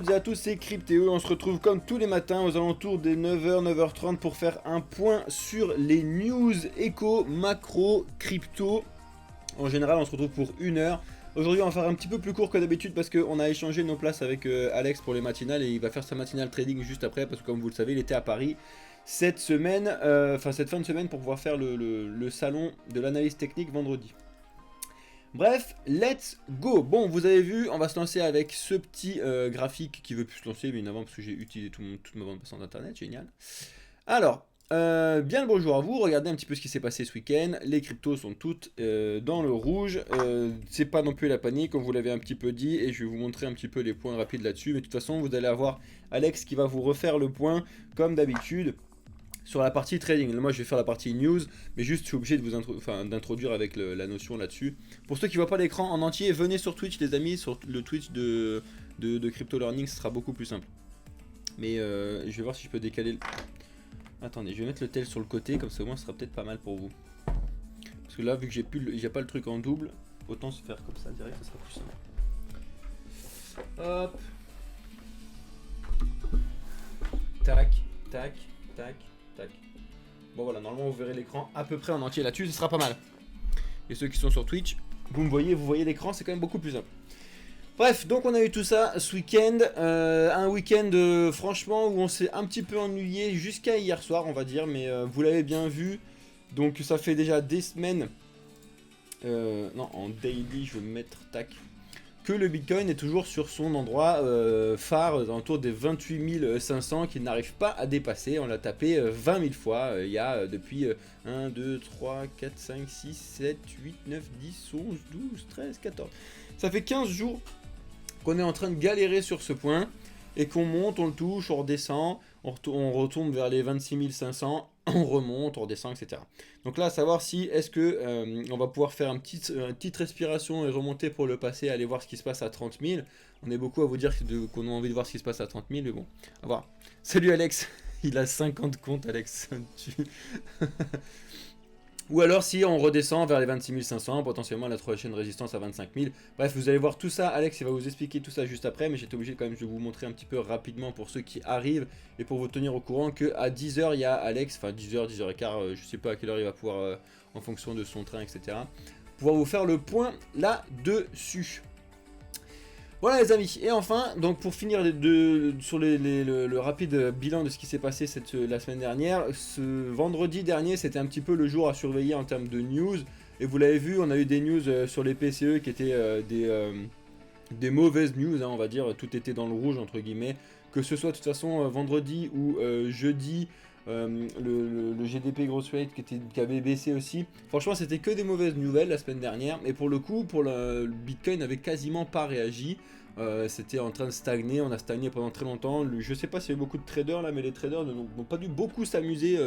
Salut à tous, c'est Cryptéo, on se retrouve comme tous les matins aux alentours des 9h, 9h30 pour faire un point sur les news éco, macro, crypto. En général, on se retrouve pour 1 heure. Aujourd'hui, on va faire un petit peu plus court que d'habitude parce qu'on a échangé nos places avec Alex pour les matinales et il va faire sa matinale trading juste après parce que comme vous le savez, il était à Paris cette semaine, cette fin de semaine pour pouvoir faire le salon de l'analyse technique vendredi. Bref, let's go. Bon, vous avez vu, on va se lancer avec ce petit graphique qui veut plus se lancer, évidemment, parce que j'ai utilisé toute ma bande passante d'internet, génial. Alors, bien le bonjour à vous, regardez un petit peu ce qui s'est passé ce week-end. Les cryptos sont toutes dans le rouge, c'est pas non plus la panique, comme vous l'avez un petit peu dit, et je vais vous montrer un petit peu les points rapides là-dessus. Mais de toute façon, vous allez avoir Alex qui va vous refaire le point, comme d'habitude. Sur la partie trading, moi je vais faire la partie news, mais juste je suis obligé de vous d'introduire avec la notion là-dessus. Pour ceux qui ne voient pas l'écran en entier, venez sur Twitch les amis, sur le Twitch de Crypto Learning, ce sera beaucoup plus simple. Mais je vais voir si je peux décaler. Attendez, je vais mettre le tel sur le côté, comme ça au moins ce sera peut-être pas mal pour vous. Parce que là, vu que j'ai pas le truc en double, autant se faire comme ça direct, ça sera plus simple. Hop. Tac, tac, tac. Bon voilà, normalement vous verrez l'écran à peu près en entier là-dessus, ce sera pas mal. Et ceux qui sont sur Twitch, vous voyez l'écran, c'est quand même beaucoup plus simple. Bref, donc on a eu tout ça ce week-end, un week-end franchement où on s'est un petit peu ennuyé jusqu'à hier soir on va dire, mais vous l'avez bien vu, donc ça fait déjà des semaines, non en daily je vais me mettre tac, que le Bitcoin est toujours sur son endroit phare, autour des 28 500 qu'il n'arrive pas à dépasser. On l'a tapé 20 000 fois il y a depuis 1, 2, 3, 4, 5, 6, 7, 8, 9, 10, 11, 12, 13, 14. Ça fait 15 jours qu'on est en train de galérer sur ce point et qu'on monte, on le touche, on redescend, on retourne vers les 26 500, on remonte, on redescend, etc. Donc là, à savoir si est-ce que on va pouvoir faire une petite respiration et remonter pour le passer, aller voir ce qui se passe à 30 000. On est beaucoup à vous dire qu'on a envie de voir ce qui se passe à 30 000, mais bon, à voir. Salut Alex, il a 50 comptes Alex. Ou alors si on redescend vers les 26 500, potentiellement la prochaine résistance à 25 000. Bref, vous allez voir tout ça. Alex il va vous expliquer tout ça juste après, mais j'étais obligé quand même de vous montrer un petit peu rapidement pour ceux qui arrivent et pour vous tenir au courant qu'à 10h il y a Alex, enfin 10h, 10h15, je sais pas à quelle heure il va pouvoir, en fonction de son train, etc., pouvoir vous faire le point là-dessus. Voilà les amis, et enfin, donc pour finir sur le rapide bilan de ce qui s'est passé la semaine dernière, ce vendredi dernier c'était un petit peu le jour à surveiller en termes de news, et vous l'avez vu, on a eu des news sur les PCE qui étaient des mauvaises news, hein, on va dire, tout était dans le rouge entre guillemets, que ce soit de toute façon vendredi ou jeudi, le GDP Growth Rate qui avait baissé aussi. Franchement, c'était que des mauvaises nouvelles la semaine dernière. Et pour le coup, le Bitcoin n'avait quasiment pas réagi. C'était en train de stagner. On a stagné pendant très longtemps. Je sais pas s'il y a eu beaucoup de traders là, mais les traders n'ont pas dû beaucoup s'amuser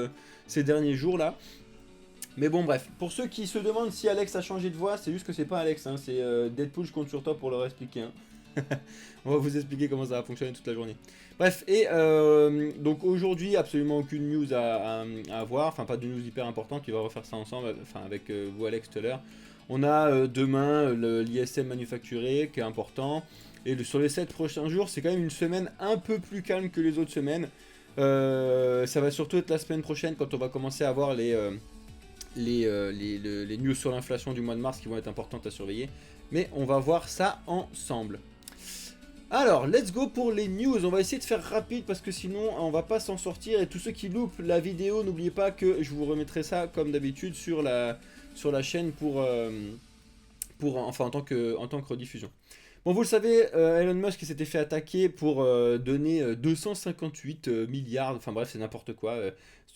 ces derniers jours là. Mais bon, bref. Pour ceux qui se demandent si Alex a changé de voix, c'est juste que c'est pas Alex. Hein, c'est Deadpool, je compte sur toi pour leur expliquer. Hein. On va vous expliquer comment ça va fonctionner toute la journée. Bref, et donc aujourd'hui, absolument aucune news à avoir, enfin pas de news hyper importante, on va refaire ça ensemble, enfin avec vous Alex tout à l'heure. On a demain l'ISM manufacturé qui est important, et sur les 7 prochains jours, c'est quand même une semaine un peu plus calme que les autres semaines. Ça va surtout être la semaine prochaine quand on va commencer à avoir les news sur l'inflation du mois de mars qui vont être importantes à surveiller. Mais on va voir ça ensemble. Alors, let's go pour les news. On va essayer de faire rapide parce que sinon on va pas s'en sortir. Et tous ceux qui loupent la vidéo, n'oubliez pas que je vous remettrai ça comme d'habitude sur la chaîne enfin en tant que rediffusion. Bon, vous le savez, Elon Musk s'était fait attaquer pour donner 258 milliards, enfin bref, c'est n'importe quoi,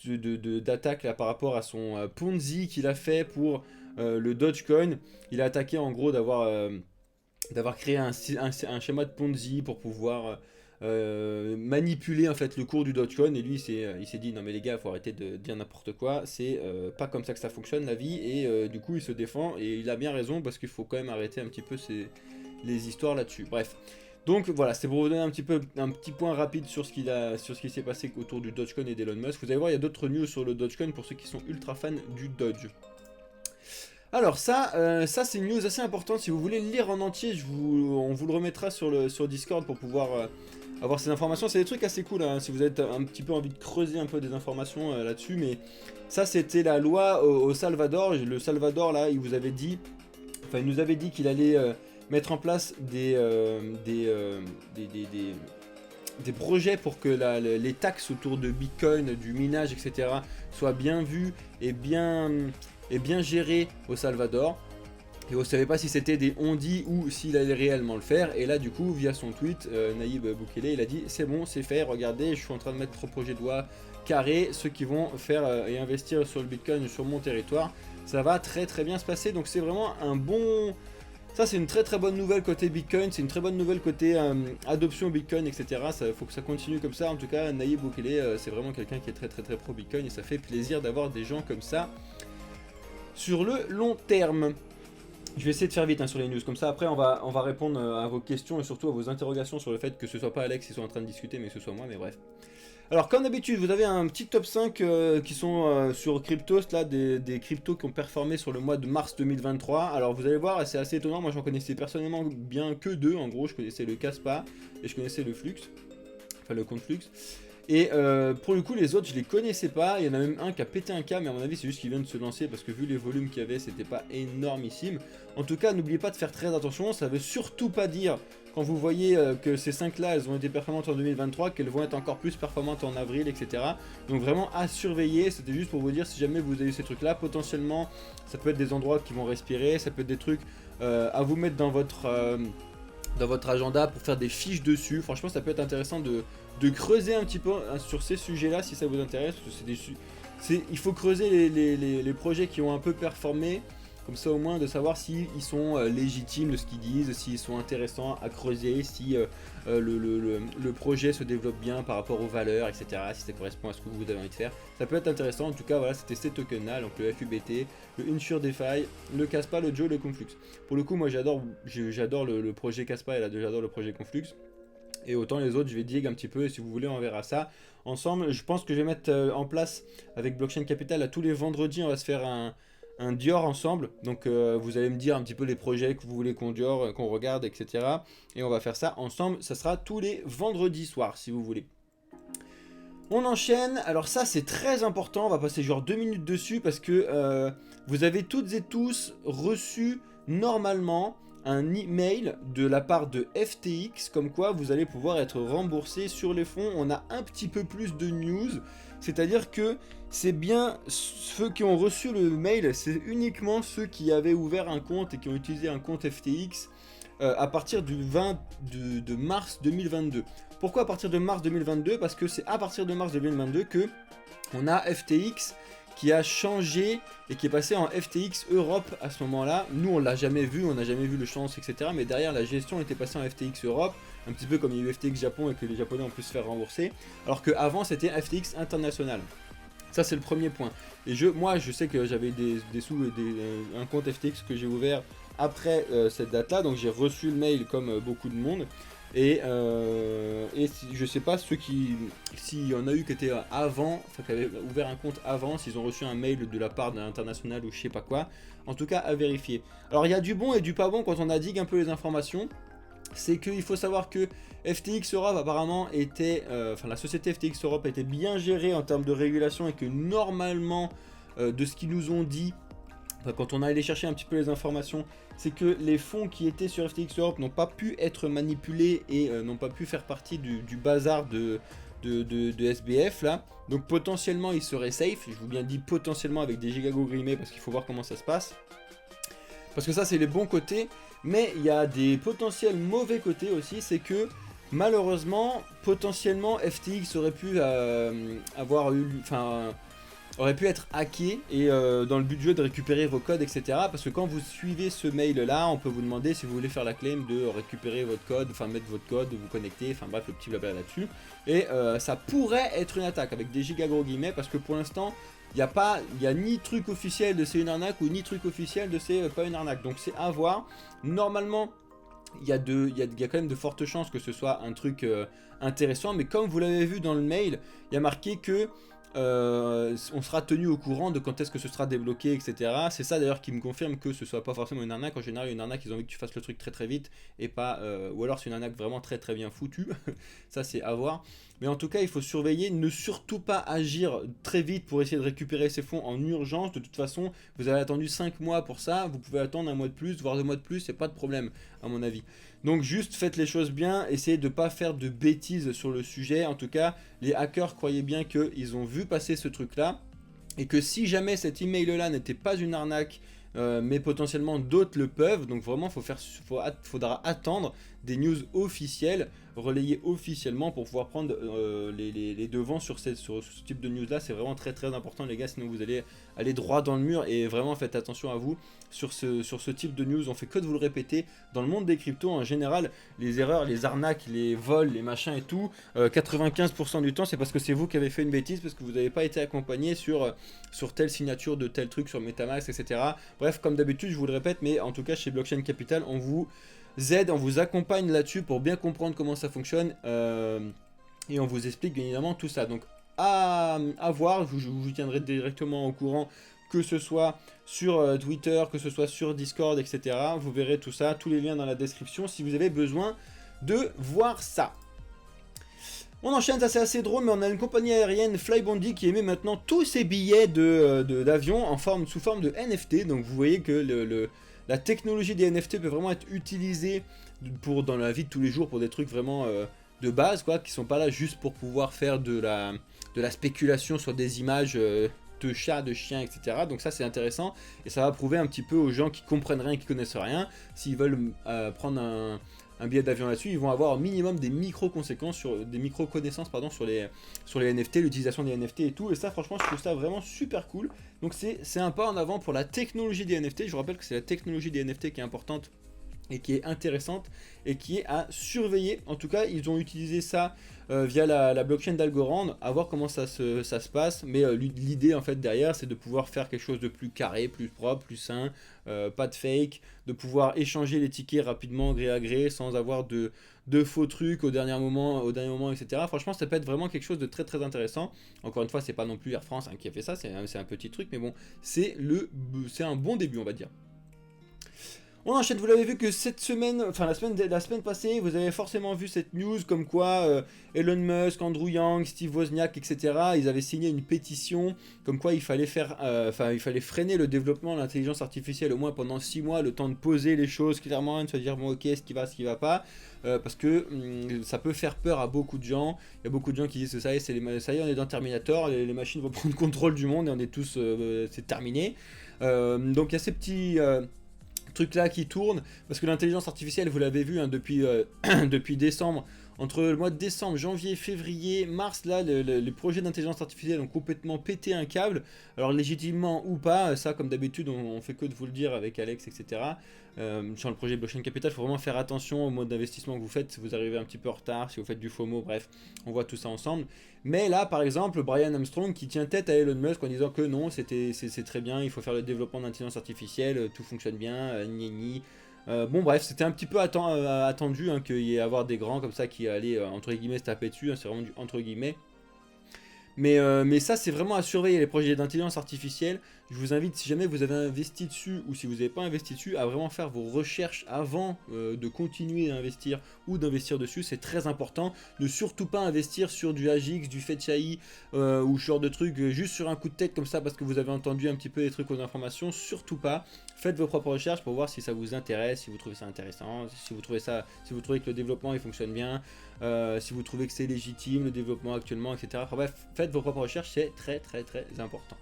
d'attaque là par rapport à son Ponzi qu'il a fait pour le Dogecoin. Il a attaqué en gros d'avoir créé un schéma de Ponzi pour pouvoir manipuler en fait le cours du Dogecoin, et lui il s'est dit non mais les gars, faut arrêter de dire n'importe quoi, c'est pas comme ça que ça fonctionne la vie, et du coup il se défend et il a bien raison parce qu'il faut quand même arrêter un petit peu les histoires là-dessus. Bref. Donc voilà, c'est pour vous donner un petit point rapide sur ce qui s'est passé autour du Dogecoin et d'Elon Musk. Vous allez voir, il y a d'autres news sur le Dogecoin pour ceux qui sont ultra fans du Doge. Alors ça c'est une news assez importante. Si vous voulez le lire en entier, on vous le remettra sur Discord pour pouvoir avoir ces informations. C'est des trucs assez cool, hein, si vous avez un petit peu envie de creuser un peu des informations là-dessus. Mais ça, c'était la loi au Salvador. Le Salvador, là, il vous avait dit, enfin, il nous avait dit qu'il allait mettre en place des projets pour que les taxes autour de Bitcoin, du minage, etc. soient bien vues et bien gérées au Salvador. Et on ne savait pas si c'était des on-dit ou s'il allait réellement le faire. Et là, du coup, via son tweet, Nayib Bukele, il a dit c'est bon, c'est fait, regardez, je suis en train de mettre au projet de loi carré ceux qui vont faire et investir sur le Bitcoin sur mon territoire. Ça va très très bien se passer. Donc c'est vraiment un bon... Ça, c'est une très très bonne nouvelle côté Bitcoin, c'est une très bonne nouvelle côté adoption Bitcoin, etc. Il faut que ça continue comme ça. En tout cas, Nayib Bukele, c'est vraiment quelqu'un qui est très très très pro Bitcoin et ça fait plaisir d'avoir des gens comme ça sur le long terme. Je vais essayer de faire vite sur les news, comme ça après on va répondre à vos questions et surtout à vos interrogations sur le fait que ce soit pas Alex qui soit en train de discuter mais que ce soit moi, mais bref. Alors comme d'habitude vous avez un petit top 5 qui sont sur Cryptos, là des cryptos qui ont performé sur le mois de mars 2023. Alors vous allez voir, c'est assez étonnant, moi j'en connaissais personnellement bien que deux, en gros je connaissais le Kaspa et je connaissais le Flux, enfin le compte Flux. Et pour le coup, les autres, je les connaissais pas. Il y en a même un qui a pété un câble, mais à mon avis, c'est juste qu'il vient de se lancer parce que vu les volumes qu'il y avait, c'était pas énormissime. En tout cas, n'oubliez pas de faire très attention. Ça veut surtout pas dire, quand vous voyez que ces 5-là, elles ont été performantes en 2023, qu'elles vont être encore plus performantes en avril, etc. Donc vraiment à surveiller. C'était juste pour vous dire, si jamais vous avez eu ces trucs-là, potentiellement, ça peut être des endroits qui vont respirer. Ça peut être des trucs à vous mettre dans votre agenda pour faire des fiches dessus. Franchement, ça peut être intéressant de creuser un petit peu sur ces sujets-là si ça vous intéresse. Parce que il faut creuser les projets qui ont un peu performé, comme ça au moins de savoir s'ils sont légitimes de ce qu'ils disent, s'ils sont intéressants à creuser, si le projet se développe bien par rapport aux valeurs, etc. Si ça correspond à ce que vous avez envie de faire. Ça peut être intéressant. En tout cas, voilà, c'était ces tokens-là, donc le FUBT, le Insure DeFi, le Kaspa, le Joe, le Conflux. Pour le coup, moi j'adore le projet Kaspa et là j'adore le projet Conflux. Et autant les autres, je vais dig un petit peu et si vous voulez, on verra ça ensemble. Je pense que je vais mettre en place avec Blockchain Capital, à tous les vendredis, on va se faire un Dior ensemble. Donc vous allez me dire un petit peu les projets que vous voulez qu'on regarde, etc. Et on va faire ça ensemble. Ça sera tous les vendredis soirs, si vous voulez. On enchaîne. Alors ça, c'est très important. On va passer genre 2 minutes dessus parce que vous avez toutes et tous reçu normalement un email de la part de FTX comme quoi vous allez pouvoir être remboursé sur les fonds. On a un petit peu plus de news, c'est-à-dire que c'est bien ceux qui ont reçu le mail, c'est uniquement ceux qui avaient ouvert un compte et qui ont utilisé un compte FTX à partir du 20 de mars 2022. Pourquoi à partir de mars 2022? Parce que c'est à partir de mars 2022 que on a FTX qui a changé et qui est passé en FTX Europe à ce moment-là. Nous, on l'a jamais vu, on n'a jamais vu le chance, etc. Mais derrière, la gestion était passée en FTX Europe, un petit peu comme il y a eu FTX Japon et que les Japonais ont pu se faire rembourser, alors qu'avant, c'était FTX International. Ça, c'est le premier point. Et moi, je sais que j'avais un compte FTX que j'ai ouvert après cette date-là, donc j'ai reçu le mail comme beaucoup de monde. Et je sais pas s'il y en a eu qui étaient avant, enfin qui avaient ouvert un compte avant, s'ils ont reçu un mail de la part d'un international ou je sais pas quoi. En tout cas, à vérifier. Alors il y a du bon et du pas bon quand on digue un peu les informations. C'est qu'il faut savoir que FTX Europe apparemment était, la société FTX Europe était bien gérée en termes de régulation et que normalement, de ce qu'ils nous ont dit, quand on a allé chercher un petit peu les informations, c'est que les fonds qui étaient sur FTX Europe n'ont pas pu être manipulés et n'ont pas pu faire partie du bazar de SBF là. Donc potentiellement ils seraient safe, je vous bien dit potentiellement avec des gigago grimés parce qu'il faut voir comment ça se passe. Parce que ça c'est les bons côtés, mais il y a des potentiels mauvais côtés aussi, c'est que malheureusement, potentiellement FTX aurait pu aurait pu être hacké et dans le but du jeu de récupérer vos codes, etc. Parce que quand vous suivez ce mail là, on peut vous demander si vous voulez faire la claim de récupérer votre code, enfin mettre votre code, de vous connecter, enfin bref le petit blabla là-dessus. Et ça pourrait être une attaque avec des giga gros guillemets parce que pour l'instant il n'y a ni truc officiel de c'est une arnaque ou ni truc officiel de c'est pas une arnaque. Donc c'est à voir. Normalement il y a quand même de fortes chances que ce soit un truc intéressant, mais comme vous l'avez vu dans le mail, il y a marqué que on sera tenu au courant de quand est-ce que ce sera débloqué, etc. C'est ça d'ailleurs qui me confirme que ce soit pas forcément une arnaque. En général, une arnaque, ils ont envie que tu fasses le truc très très vite et pas. Ou alors c'est une arnaque vraiment très très bien foutue. Ça, c'est à voir. Mais en tout cas, il faut surveiller, ne surtout pas agir très vite pour essayer de récupérer ces fonds en urgence. De toute façon, vous avez attendu 5 mois pour ça, vous pouvez attendre un mois de plus, voire 2 mois de plus, c'est pas de problème, à mon avis. Donc juste faites les choses bien, essayez de ne pas faire de bêtises sur le sujet. En tout cas, les hackers croyaient bien qu'ils ont vu passer ce truc-là et que si jamais cet email-là n'était pas une arnaque, mais potentiellement d'autres le peuvent, donc vraiment faudra attendre des news officielles, relayées officiellement pour pouvoir prendre les devants sur ce type de news là. C'est vraiment très très important les gars, sinon vous allez aller droit dans le mur, et vraiment faites attention à vous sur ce type de news. On fait que de vous le répéter, dans le monde des cryptos en général, les erreurs, les arnaques, les vols, les machins et tout, 95% du temps c'est parce que c'est vous qui avez fait une bêtise, parce que vous n'avez pas été accompagné sur telle signature de tel truc sur Metamask, etc. Bref, comme d'habitude, je vous le répète, mais en tout cas chez Blockchain Capital, on vous aide, on vous accompagne là-dessus pour bien comprendre comment ça fonctionne, et on vous explique bien évidemment tout ça. Donc à voir, je vous tiendrai directement au courant, que ce soit sur Twitter, que ce soit sur Discord, etc. Vous verrez tout ça, tous les liens dans la description si vous avez besoin de voir ça. On enchaîne, ça c'est assez drôle, mais on a une compagnie aérienne, Flybondi, qui émet maintenant tous ses billets d'avion sous forme de NFT. Donc vous voyez que la technologie des NFT peut vraiment être utilisée dans la vie de tous les jours pour des trucs vraiment de base, quoi, qui sont pas là juste pour pouvoir faire de la spéculation sur des images de chats, de chiens, etc. Donc ça c'est intéressant, et ça va prouver un petit peu aux gens qui comprennent rien, qui connaissent rien, s'ils veulent prendre un billet d'avion là-dessus, ils vont avoir au minimum des micro-conséquences, des micro-connaissances pardon, sur les NFT, l'utilisation des NFT et tout. Et ça, franchement, je trouve ça vraiment super cool. Donc c'est un pas en avant pour la technologie des NFT. Je vous rappelle que c'est la technologie des NFT qui est importante et qui est intéressante et qui est à surveiller. En tout cas, ils ont utilisé ça via la blockchain d'Algorand, à voir comment ça se passe. Mais l'idée en fait derrière, c'est de pouvoir faire quelque chose de plus carré, plus propre, plus sain, pas de fake, de pouvoir échanger les tickets rapidement, gré à gré, sans avoir de faux trucs au dernier moment, etc. Franchement, ça peut être vraiment quelque chose de très très intéressant. Encore une fois, c'est pas non plus Air France qui a fait ça, c'est un petit truc, mais bon, c'est un bon début, on va dire. On enchaîne, vous l'avez vu que cette semaine, enfin la semaine passée, vous avez forcément vu cette news comme quoi Elon Musk, Andrew Yang, Steve Wozniak, etc. Ils avaient signé une pétition comme quoi il fallait freiner le développement de l'intelligence artificielle au moins pendant 6 mois, le temps de poser les choses clairement, de se dire bon ok, ce qui va pas, parce que ça peut faire peur à beaucoup de gens. Il y a beaucoup de gens qui disent que ça y est, on est dans Terminator, les machines vont prendre contrôle du monde et on est tous, c'est terminé. Donc il y a ces petits truc là qui tourne, parce que l'intelligence artificielle, vous l'avez vu hein, depuis décembre, entre le mois de décembre, janvier, février, mars, là, les projets d'intelligence artificielle ont complètement pété un câble. Alors légitimement ou pas, ça comme d'habitude, on fait que de vous le dire avec Alex, etc. Sur le projet Blockchain Capital, il faut vraiment faire attention au mode d'investissement que vous faites, si vous arrivez un petit peu en retard, si vous faites du FOMO, bref, on voit tout ça ensemble. Mais là, par exemple, Brian Armstrong qui tient tête à Elon Musk en disant que non, c'est très bien, il faut faire le développement d'intelligence artificielle, tout fonctionne bien, bon bref, c'était un petit peu attendu hein, qu'il y ait avoir des grands comme ça qui allaient entre guillemets se taper dessus, hein, c'est vraiment du entre guillemets. Mais ça, c'est vraiment à surveiller les projets d'intelligence artificielle. Je vous invite, si jamais vous avez investi dessus ou si vous n'avez pas investi dessus, à vraiment faire vos recherches avant de continuer à investir ou d'investir dessus. C'est très important. Ne surtout pas investir sur du AGX, du FetchAI ou ce genre de trucs juste sur un coup de tête comme ça parce que vous avez entendu un petit peu des trucs aux informations. Surtout pas. Faites vos propres recherches pour voir si ça vous intéresse, si vous trouvez ça intéressant, si vous trouvez que le développement il fonctionne bien, si vous trouvez que c'est légitime le développement actuellement, etc. Enfin bref, faites vos propres recherches, c'est très très très important.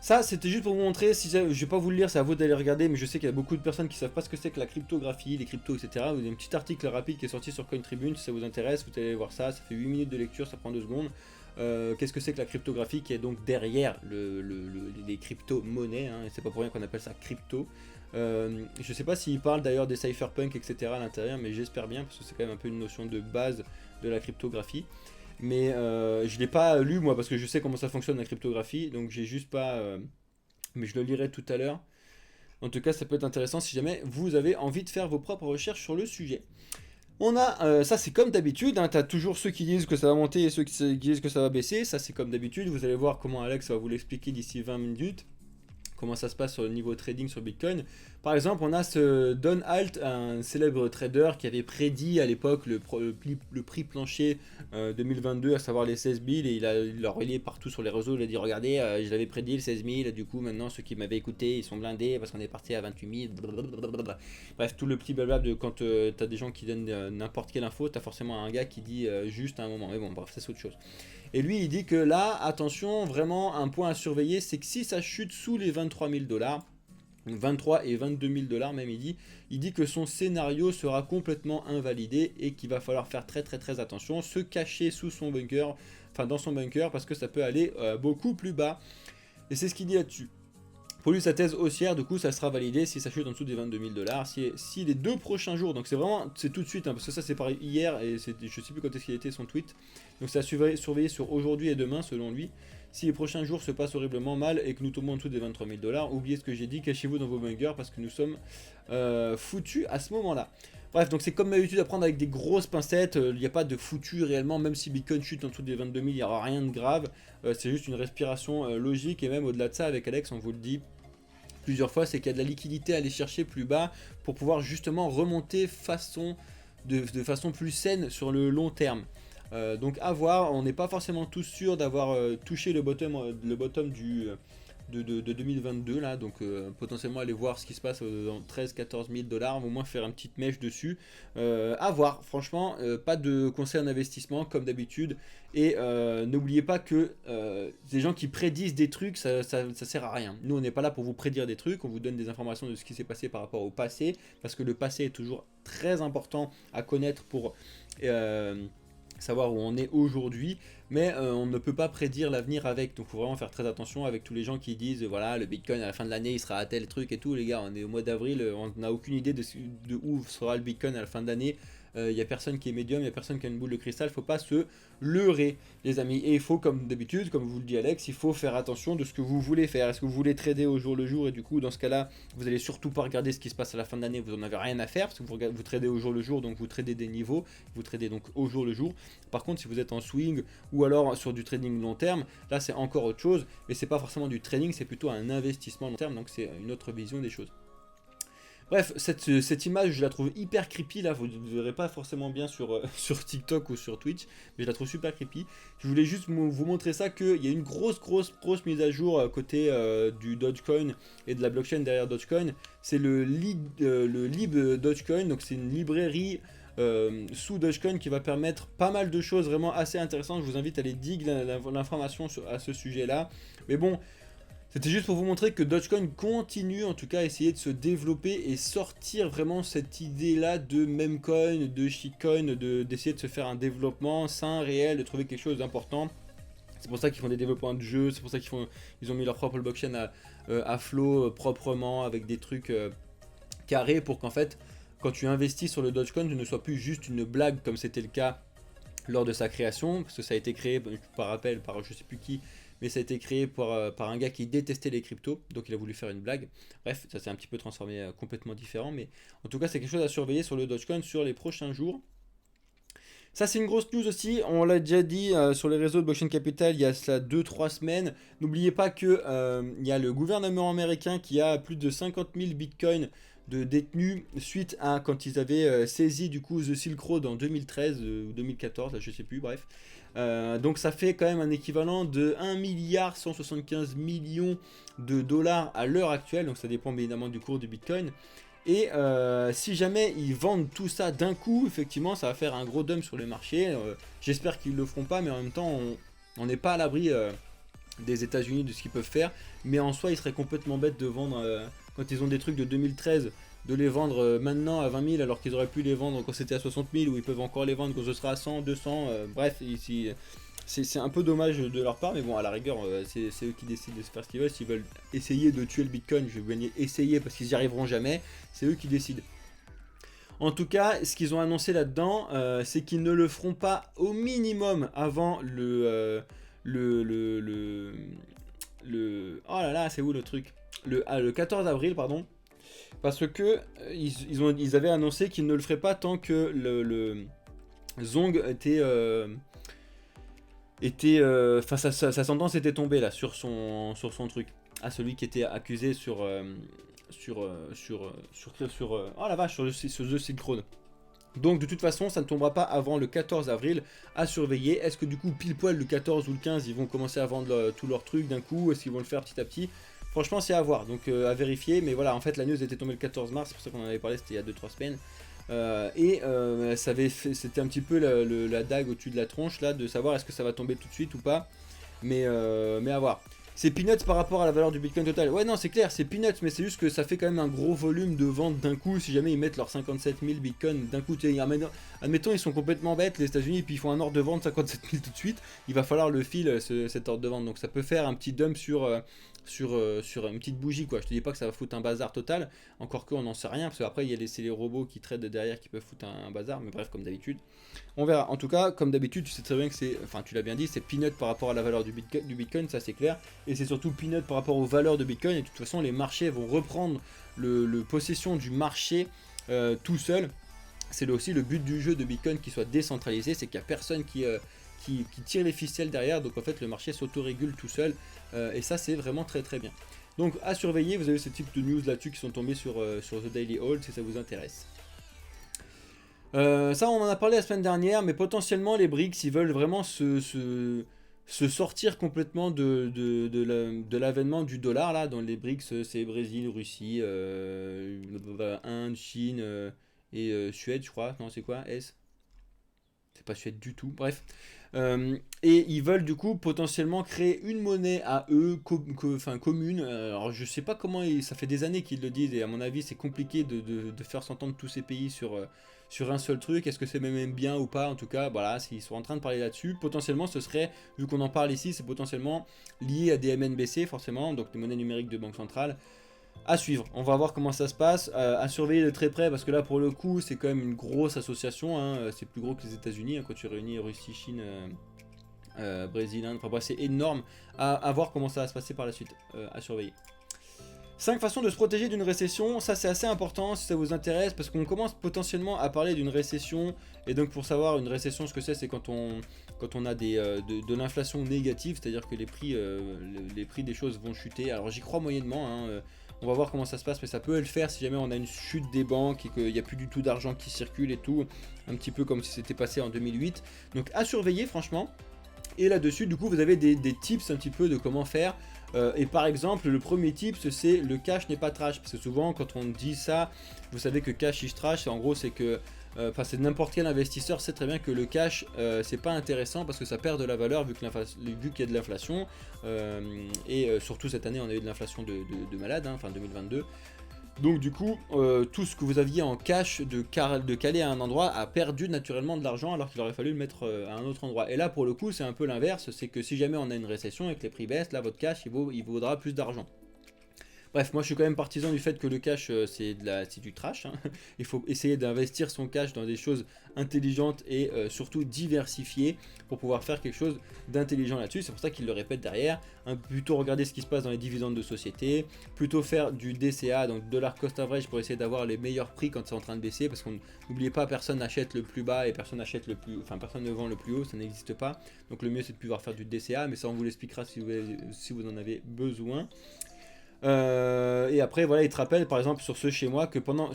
Ça, c'était juste pour vous montrer, je vais pas vous le lire, c'est à vous d'aller regarder, mais je sais qu'il y a beaucoup de personnes qui savent pas ce que c'est que la cryptographie, les cryptos, etc. Vous avez un petit article rapide qui est sorti sur CoinTribune, si ça vous intéresse, vous allez voir ça, ça fait 8 minutes de lecture, ça prend 2 secondes. Qu'est-ce que c'est que la cryptographie qui est donc derrière les crypto-monnaies, hein, et c'est pas pour rien qu'on appelle ça crypto. Je sais pas s'il parle d'ailleurs des cypherpunks, etc. à l'intérieur, mais j'espère bien, parce que c'est quand même un peu une notion de base de la cryptographie. Mais je l'ai pas lu moi parce que je sais comment ça fonctionne la cryptographie, donc j'ai juste pas. Mais je le lirai tout à l'heure. En tout cas, ça peut être intéressant si jamais vous avez envie de faire vos propres recherches sur le sujet. On a, ça c'est comme d'habitude, hein, tu as toujours ceux qui disent que ça va monter et ceux qui disent que ça va baisser, ça c'est comme d'habitude, vous allez voir comment Alex va vous l'expliquer d'ici 20 minutes. Comment ça se passe sur le niveau trading sur Bitcoin. Par exemple, on a ce Don Alt, un célèbre trader qui avait prédit à l'époque le prix plancher 2022, à savoir les 16 000, et il l'a relayé partout sur les réseaux. Il a dit regardez, je l'avais prédit le 16 000, du coup maintenant ceux qui m'avaient écouté ils sont blindés parce qu'on est parti à 28 000. Blablabla. Bref, tout le petit blabla de quand tu as des gens qui donnent n'importe quelle info, tu as forcément un gars qui dit juste à un moment. Mais bon, bref, ça c'est autre chose. Et lui, il dit que là, attention, vraiment, un point à surveiller, c'est que si ça chute sous les 23 000 dollars, 23 et 22 000 dollars même, il dit que son scénario sera complètement invalidé et qu'il va falloir faire très très très attention, se cacher sous son bunker, enfin dans son bunker, parce que ça peut aller beaucoup plus bas. Et c'est ce qu'il dit là-dessus. Pour lui, sa thèse haussière, du coup, ça sera validé si ça chute en dessous des 22 000 dollars. Si les 2 prochains jours, donc c'est vraiment, c'est tout de suite, hein, parce que ça c'est pareil hier, et je sais plus quand est-ce qu'il a été son tweet. Donc c'est à surveiller sur aujourd'hui et demain, selon lui. Si les prochains jours se passent horriblement mal et que nous tombons en dessous des 23 000 dollars, oubliez ce que j'ai dit, cachez-vous dans vos bunkers parce que nous sommes foutus à ce moment-là. Bref, donc c'est comme d'habitude à prendre avec des grosses pincettes, il n'y a pas de foutu réellement, même si Bitcoin chute en dessous des 22 000, il n'y aura rien de grave. C'est juste une respiration logique, et même au-delà de ça, avec Alex, on vous le dit plusieurs fois, c'est qu'il y a de la liquidité à aller chercher plus bas pour pouvoir justement remonter de façon plus saine sur le long terme. Donc à voir, on n'est pas forcément tous sûrs d'avoir touché le bottom de 2022 là, donc potentiellement aller voir ce qui se passe dans 13-14 000 dollars, au moins faire une petite mèche dessus. À voir, franchement, pas de conseil en investissement comme d'habitude, et n'oubliez pas que des gens qui prédisent des trucs, ça sert à rien. Nous on n'est pas là pour vous prédire des trucs, on vous donne des informations de ce qui s'est passé par rapport au passé, parce que le passé est toujours très important à connaître pour savoir où on est aujourd'hui, mais on ne peut pas prédire l'avenir avec, donc il faut vraiment faire très attention avec tous les gens qui disent voilà le Bitcoin à la fin de l'année il sera à tel truc et tout. Les gars, on est au mois d'avril, on n'a aucune idée de où sera le Bitcoin à la fin de l'année. Il n'y a personne qui est médium, il n'y a personne qui a une boule de cristal, il ne faut pas se leurrer les amis, et il faut comme d'habitude, comme vous le dit Alex, il faut faire attention de ce que vous voulez faire. Est-ce que vous voulez trader au jour le jour, et du coup dans ce cas là vous allez surtout pas regarder ce qui se passe à la fin de l'année, vous en avez rien à faire parce que vous tradez au jour le jour, donc vous tradez des niveaux, vous tradez donc au jour le jour. Par contre si vous êtes en swing ou alors sur du trading long terme, là c'est encore autre chose, mais c'est pas forcément du trading, c'est plutôt un investissement long terme, donc c'est une autre vision des choses. Bref, cette image, je la trouve hyper creepy, là, vous ne verrez pas forcément bien sur TikTok ou sur Twitch, mais je la trouve super creepy. Je voulais juste vous montrer ça, qu'il y a une grosse mise à jour à côté du Dogecoin et de la blockchain derrière Dogecoin. C'est le lib Dogecoin, donc c'est une librairie sous Dogecoin qui va permettre pas mal de choses vraiment assez intéressantes. Je vous invite à aller dig l'information à ce sujet-là. Mais bon, c'était juste pour vous montrer que Dogecoin continue en tout cas à essayer de se développer et sortir vraiment cette idée-là de memecoin, de shitcoin, d'essayer de se faire un développement sain, réel, de trouver quelque chose d'important. C'est pour ça qu'ils font des développements de jeux, c'est pour ça qu'ils ont mis leur propre blockchain à flot proprement, avec des trucs carrés, pour qu'en fait, quand tu investis sur le Dogecoin, tu ne sois plus juste une blague comme c'était le cas lors de sa création, parce que ça a été créé, par rappel, par je sais plus qui, mais ça a été créé par un gars qui détestait les cryptos, donc il a voulu faire une blague. Bref, ça s'est un petit peu transformé complètement différent, mais en tout cas c'est quelque chose à surveiller sur le Dogecoin sur les prochains jours. Ça c'est une grosse news aussi, on l'a déjà dit sur les réseaux de Blockchain Capital il y a cela 2-3 semaines. N'oubliez pas que il y a le gouvernement américain qui a plus de 50 000 bitcoins de détenus suite à quand ils avaient saisi du coup The Silk Road en 2013 ou 2014, là, je sais plus, bref. Donc ça fait quand même un équivalent de 1,175 milliard de dollars à l'heure actuelle, donc ça dépend évidemment du cours du Bitcoin. Et si jamais ils vendent tout ça d'un coup, effectivement ça va faire un gros dump sur le marché. J'espère qu'ils le feront pas, mais en même temps on n'est pas à l'abri des États-Unis de ce qu'ils peuvent faire. Mais en soi, il serait complètement bête de vendre quand ils ont des trucs de 2013, de les vendre maintenant à 20 000 alors qu'ils auraient pu les vendre quand c'était à 60 000, ou ils peuvent encore les vendre quand ce sera à 100, 200. Bref, ici. C'est un peu dommage de leur part, mais bon, à la rigueur, c'est eux qui décident de se faire ce qu'ils veulent. S'ils veulent essayer de tuer le Bitcoin, je vais essayer parce qu'ils n'y arriveront jamais. C'est eux qui décident. En tout cas, ce qu'ils ont annoncé là-dedans, c'est qu'ils ne le feront pas au minimum avant le oh là là, c'est où le truc le 14 avril, pardon. Parce que ils avaient annoncé qu'ils ne le feraient pas tant que le Zong enfin sa sentence était tombée là sur son truc, à celui qui était accusé oh la vache, sur The Silk Road. Donc de toute façon ça ne tombera pas avant le 14 avril, à surveiller. Est-ce que du coup pile poil le 14 ou le 15 ils vont commencer à vendre tous leurs trucs d'un coup, est-ce qu'ils vont le faire petit à petit? Franchement c'est à voir, donc à vérifier, mais voilà, en fait la news était tombée le 14 mars, c'est pour ça qu'on en avait parlé, c'était il y a 2-3 semaines. C'était un petit peu la dague au-dessus de la tronche là, de savoir est-ce que ça va tomber tout de suite ou pas, mais à voir. C'est peanuts par rapport à la valeur du Bitcoin total. Ouais, non, c'est clair, c'est peanuts, mais c'est juste que ça fait quand même un gros volume de vente d'un coup. Si jamais ils mettent leurs 57 000 Bitcoin d'un coup, admettons, ils sont complètement bêtes, les États-Unis, puis ils font un ordre de vente 57 000 tout de suite, il va falloir le fil, cet ordre de vente. Donc ça peut faire un petit dump sur une petite bougie, quoi. Je te dis pas que ça va foutre un bazar total, encore qu'on n'en sait rien, parce qu'après, c'est les robots qui traitent derrière qui peuvent foutre un bazar, mais bref, comme d'habitude. On verra. En tout cas, comme d'habitude, tu sais très bien que tu l'as bien dit, c'est peanut par rapport à la valeur du Bitcoin, ça c'est clair. Et c'est surtout peanut par rapport aux valeurs de Bitcoin. Et de toute façon, les marchés vont reprendre le possession du marché tout seul. C'est aussi le but du jeu de Bitcoin qui soit décentralisé, c'est qu'il n'y a personne qui tire les ficelles derrière. Donc en fait, le marché s'autorégule tout seul. Et ça, c'est vraiment très très bien. Donc à surveiller, vous avez ce type de news là-dessus qui sont tombés sur The Daily Hold si ça vous intéresse. Ça on en a parlé la semaine dernière, mais potentiellement les BRICS ils veulent vraiment se sortir complètement de l'avènement du dollar là. Dans les BRICS c'est Brésil, Russie, Inde, Chine et Suède je crois. Non c'est quoi S? C'est pas Suède du tout, bref. Et ils veulent du coup potentiellement créer une monnaie à eux, commune. Alors je sais pas comment, ça fait des années qu'ils le disent et à mon avis c'est compliqué de faire s'entendre tous ces pays sur un seul truc. Est-ce que c'est même bien ou pas? En tout cas, voilà, s'ils sont en train de parler là-dessus, potentiellement ce serait, vu qu'on en parle ici, c'est potentiellement lié à des MNBC forcément, donc des monnaies numériques de banque centrale. À suivre, on va voir comment ça se passe, à surveiller de très près parce que là pour le coup c'est quand même une grosse association, hein. C'est plus gros que les États-Unis hein, quand tu réunis Russie, Chine, Brésil, Inde, enfin bref c'est énorme, à voir comment ça va se passer par la suite, à surveiller. 5 façons de se protéger d'une récession, ça c'est assez important si ça vous intéresse parce qu'on commence potentiellement à parler d'une récession et donc pour savoir une récession ce que c'est quand on a de l'inflation négative, c'est-à-dire que les prix des choses vont chuter. Alors j'y crois moyennement, hein, on va voir comment ça se passe mais ça peut le faire si jamais on a une chute des banques et qu'il n'y a plus du tout d'argent qui circule et tout, un petit peu comme si c'était passé en 2008. Donc à surveiller franchement. Et là-dessus, du coup, vous avez des tips un petit peu de comment faire. Et par exemple, le premier tips, c'est le cash n'est pas trash. Parce que souvent, quand on dit ça, vous savez que cash is trash. En gros, c'est que, c'est n'importe quel investisseur sait très bien que le cash, c'est pas intéressant parce que ça perd de la valeur vu qu'il y a de l'inflation. Surtout cette année, on a eu de l'inflation de malade, hein, enfin 2022. Donc du coup, tout ce que vous aviez en cash de caler à un endroit a perdu naturellement de l'argent alors qu'il aurait fallu le mettre à un autre endroit. Et là pour le coup c'est un peu l'inverse, c'est que si jamais on a une récession et que les prix baissent, là votre cash il vaudra plus d'argent. Bref, moi je suis quand même partisan du fait que le cash c'est du trash, hein. Il faut essayer d'investir son cash dans des choses intelligentes et surtout diversifiées pour pouvoir faire quelque chose d'intelligent là-dessus. C'est pour ça qu'il le répète derrière, hein, plutôt regarder ce qui se passe dans les dividendes de société, plutôt faire du DCA, donc dollar cost average, pour essayer d'avoir les meilleurs prix quand c'est en train de baisser, parce qu'on n'oubliez pas, personne n'achète le plus bas et personne ne vend le plus haut, ça n'existe pas. Donc le mieux c'est de pouvoir faire du DCA, mais ça on vous l'expliquera si vous en avez besoin. Et après voilà, il te rappelle par exemple sur ce schéma que pendant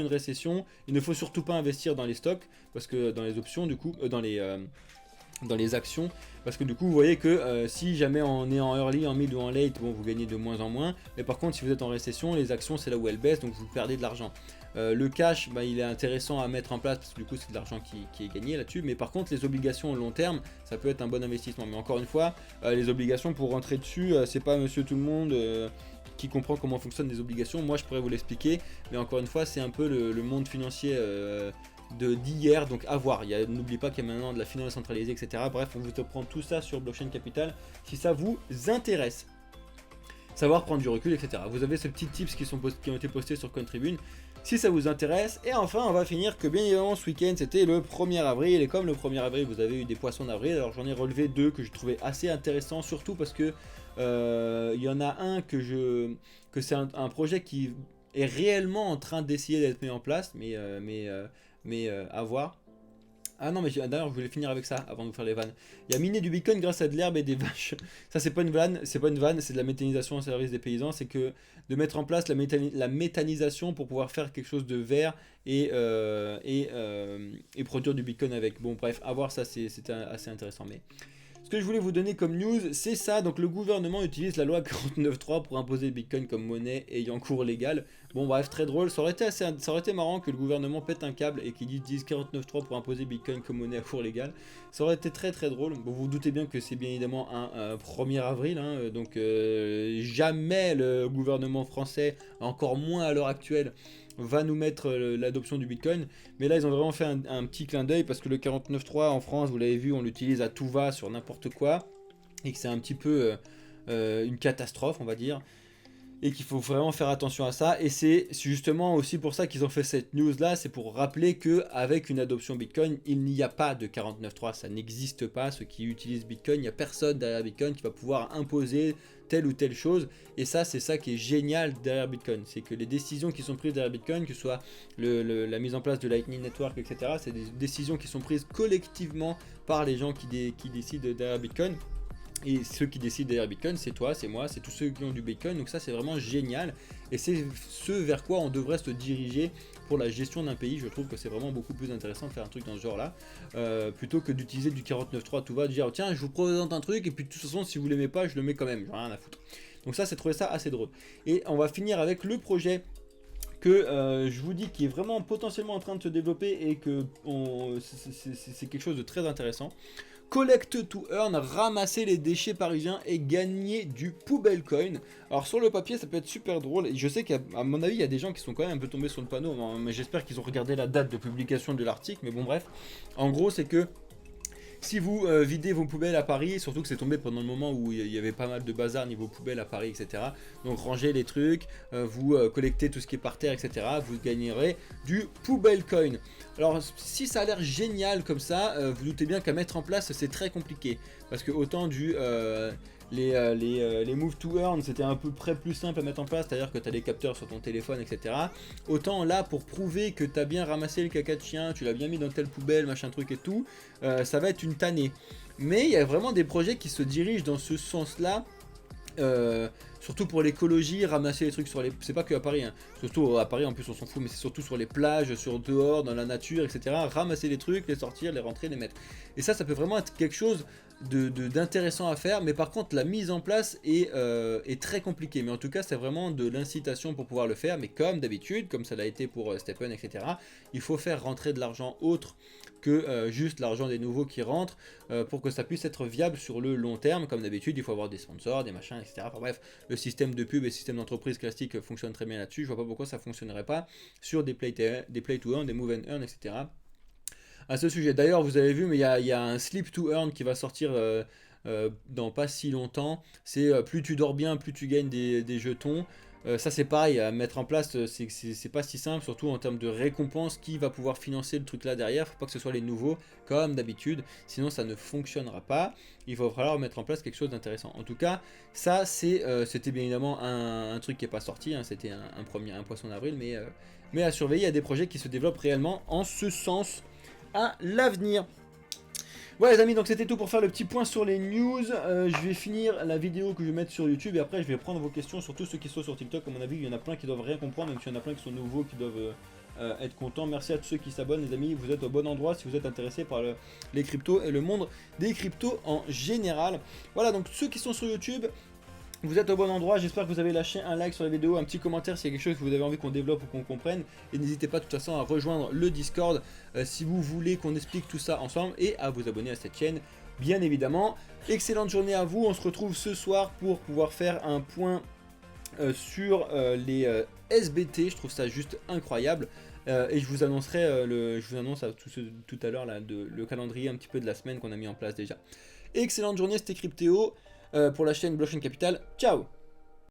une récession il ne faut surtout pas investir dans les stocks, parce que dans les options du coup, dans les actions, parce que du coup vous voyez que si jamais on est en early, en mid ou en late, bon vous gagnez de moins en moins, mais par contre si vous êtes en récession, les actions c'est là où elles baissent, donc vous perdez de l'argent. Le cash, il est intéressant à mettre en place parce que du coup c'est de l'argent qui est gagné là-dessus, mais par contre les obligations au long terme ça peut être un bon investissement. Mais encore une fois, les obligations, pour rentrer dessus, c'est pas monsieur tout le monde qui comprend comment fonctionnent les obligations. Moi je pourrais vous l'expliquer, mais encore une fois c'est un peu le monde financier d'hier, donc à voir. N'oubliez pas qu'il y a maintenant de la finance centralisée, etc. Bref, on vous apprend tout ça sur Blockchain Capital si ça vous intéresse. Savoir prendre du recul, etc. Vous avez ces petits tips qui ont été postés sur Contribune si ça vous intéresse. Et enfin, on va finir que bien évidemment ce week-end c'était le 1er avril. Et comme le 1er avril, vous avez eu des poissons d'avril, alors j'en ai relevé deux que je trouvais assez intéressants, surtout parce que il y en a un que c'est un projet qui est réellement en train d'essayer d'être mis en place, à voir. Ah non, mais d'ailleurs, je voulais finir avec ça avant de vous faire les vannes. Il y a miné du Bitcoin grâce à de l'herbe et des vaches. Ça, c'est pas une vanne, c'est pas une vanne, c'est de la méthanisation au service des paysans. C'est que de mettre en place la méthanisation pour pouvoir faire quelque chose de vert et produire du Bitcoin avec. Bon, bref, à voir, ça, c'était assez intéressant. Mais ce que je voulais vous donner comme news, c'est ça. Donc le gouvernement utilise la loi 49.3 pour imposer le Bitcoin comme monnaie ayant cours légal. Bon bref, très drôle. Ça aurait été marrant que le gouvernement pète un câble et qu'il utilise 49.3 pour imposer Bitcoin comme monnaie à cours légal. Ça aurait été très très drôle. Bon, vous vous doutez bien que c'est bien évidemment un 1er avril. Hein, donc jamais le gouvernement français, encore moins à l'heure actuelle, va nous mettre l'adoption du Bitcoin. Mais là, ils ont vraiment fait un petit clin d'œil parce que le 49.3 en France, vous l'avez vu, on l'utilise à tout va sur n'importe quoi. Et que c'est un petit peu une catastrophe, on va dire. Et qu'il faut vraiment faire attention à ça. Et c'est justement aussi pour ça qu'ils ont fait cette news là, c'est pour rappeler que avec une adoption Bitcoin, il n'y a pas de 49.3, ça n'existe pas. Ceux qui utilisent Bitcoin, il n'y a personne derrière Bitcoin qui va pouvoir imposer telle ou telle chose. Et ça, c'est ça qui est génial derrière Bitcoin, c'est que les décisions qui sont prises derrière Bitcoin, que ce soit la mise en place de Lightning Network, etc., c'est des décisions qui sont prises collectivement par les gens qui décident derrière Bitcoin. Et ceux qui décident derrière Bitcoin, c'est toi, c'est moi, c'est tous ceux qui ont du Bitcoin. Donc ça, c'est vraiment génial. Et c'est ce vers quoi on devrait se diriger pour la gestion d'un pays. Je trouve que c'est vraiment beaucoup plus intéressant de faire un truc dans ce genre-là, plutôt que d'utiliser du 49.3 tout va, de dire oh, tiens, je vous présente un truc, et puis de toute façon, si vous l'aimez pas, je le mets quand même. J'en ai rien à foutre. Donc ça, c'est trouvé ça assez drôle. Et on va finir avec le projet que je vous dis qui est vraiment potentiellement en train de se développer et que c'est quelque chose de très intéressant. Collect to earn, ramasser les déchets parisiens et gagner du poubelle coin. Alors sur le papier ça peut être super drôle et je sais qu'à mon avis il y a des gens qui sont quand même un peu tombés sur le panneau, mais j'espère qu'ils ont regardé la date de publication de l'article, mais bon bref. En gros c'est que si vous videz vos poubelles à Paris, surtout que c'est tombé pendant le moment où il y avait pas mal de bazar niveau poubelles à Paris, etc. Donc rangez les trucs, vous collectez tout ce qui est par terre, etc. Vous gagnerez du poubelle coin. Alors si ça a l'air génial comme ça, vous doutez bien qu'à mettre en place c'est très compliqué. Parce que autant les move to earn c'était à peu près plus simple à mettre en place, c'est-à-dire que tu as des capteurs sur ton téléphone, etc. Autant là pour prouver que tu as bien ramassé le caca de chien, tu l'as bien mis dans telle poubelle, machin truc et tout, ça va être une tannée. Mais il y a vraiment des projets qui se dirigent dans ce sens-là. Surtout pour l'écologie, ramasser les trucs sur les... C'est pas que à Paris, hein. Surtout à Paris en plus on s'en fout, mais c'est surtout sur les plages, sur dehors, dans la nature, etc. Ramasser les trucs, les sortir, les rentrer, les mettre. Et ça peut vraiment être quelque chose d'intéressant à faire, mais par contre la mise en place est très compliquée. Mais en tout cas c'est vraiment de l'incitation pour pouvoir le faire, mais comme d'habitude, comme ça l'a été pour Stephen, etc. Il faut faire rentrer de l'argent autre que juste l'argent des nouveaux qui rentrent pour que ça puisse être viable sur le long terme. Comme d'habitude il faut avoir des sponsors, des machins, etc. Enfin bref, le système de pub et le système d'entreprise classique fonctionne très bien là-dessus. Je vois pas pourquoi ça fonctionnerait pas sur des play to earn, des move and earn, etc. À ce sujet, d'ailleurs vous avez vu, mais il y a un sleep to earn qui va sortir dans pas si longtemps. C'est plus tu dors bien, plus tu gagnes des jetons. Ça c'est pareil à mettre en place, c'est pas si simple, surtout en termes de récompense. Qui va pouvoir financer le truc là derrière? Faut pas que ce soit les nouveaux comme d'habitude, sinon ça ne fonctionnera pas. Il va falloir mettre en place quelque chose d'intéressant. En tout cas ça c'était bien évidemment un truc qui n'est pas sorti, hein. C'était un poisson d'avril, mais à surveiller. Il y a des projets qui se développent réellement en ce sens à l'avenir. Ouais les amis, donc c'était tout pour faire le petit point sur les news. Je vais finir la vidéo que je vais mettre sur YouTube et après je vais prendre vos questions, surtout ceux qui sont sur TikTok. À mon avis il y en a plein qui doivent rien comprendre, même s'il y en a plein qui sont nouveaux, qui doivent être contents. Merci à tous ceux qui s'abonnent les amis, vous êtes au bon endroit si vous êtes intéressés par les cryptos et le monde des cryptos en général. Voilà, donc ceux qui sont sur YouTube, vous êtes au bon endroit, j'espère que vous avez lâché un like sur la vidéo, un petit commentaire s'il y a quelque chose que vous avez envie qu'on développe ou qu'on comprenne. Et n'hésitez pas de toute façon à rejoindre le Discord si vous voulez qu'on explique tout ça ensemble, et à vous abonner à cette chaîne bien évidemment. Excellente journée à vous, on se retrouve ce soir pour pouvoir faire un point sur les SBT, je trouve ça juste incroyable. Et je vous annoncerai, je vous annonce tout à l'heure le calendrier un petit peu de la semaine qu'on a mis en place déjà. Excellente journée, c'était Cryptéo pour la chaîne Blockchain Capital. Ciao!